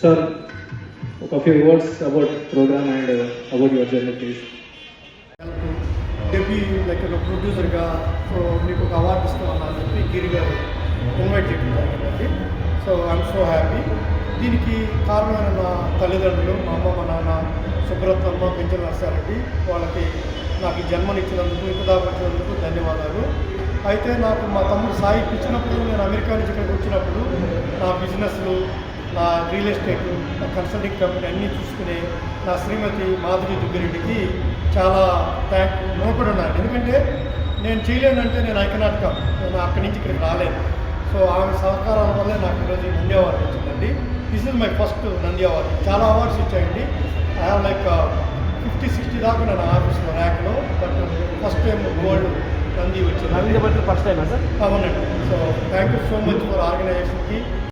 Sir, a few words about program and about your journey, please. Debut like ఒక ప్రొడ్యూసర్గా so మీకు ఒక award ఇస్తామని చెప్పి గిరి గారు ఇన్వైట్ చేయడం జరిగిందండి. So I'm so happy. దీనికి కారణమైన నా తల్లిదండ్రులు, మా అమ్మ, మా నాన్న, సుబ్రతమ్మ, పెంచల నర్సారెడ్డి, వాళ్ళకి నాకు ఈ జన్మనిచ్చినందుకు, ఇంతదాకా వచ్చినందుకు ధన్యవాదాలు. అయితే నాకు మా తమ్ముడు సాయి ఇచ్చినప్పుడు, నేను అమెరికా నుంచి ఇక్కడికి వచ్చినప్పుడు నా బిజినెస్లు, నా రియల్ ఎస్టేట్, నా కన్సల్టింగ్ కంపెనీ అన్నీ చూసుకునే నా శ్రీమతి మాధురి దుగ్గిరెడ్డికి చాలా రుణపడి ఉన్నాను. ఎందుకంటే నేను చేయలేనంటే నేను ఐ కెనాట్ కమ్, నేను అక్కడి నుంచి ఇక్కడికి రాలేను. సో ఆమె సహకారాల వల్లే నాకు ఈరోజు నంది అవార్డు వచ్చిందండి. This is my first Nandi award. చాలా అవార్డ్స్ ఇచ్చాయండి. ఐ హ్యావ్ లైక్ 50-60 దాకా నేను ఆఫీస్లో ర్యాక్లో, but first time gold Nandi వచ్చింది. First time sir? అవునండి. So thank you so much for ఆర్గనైజేషన్కి.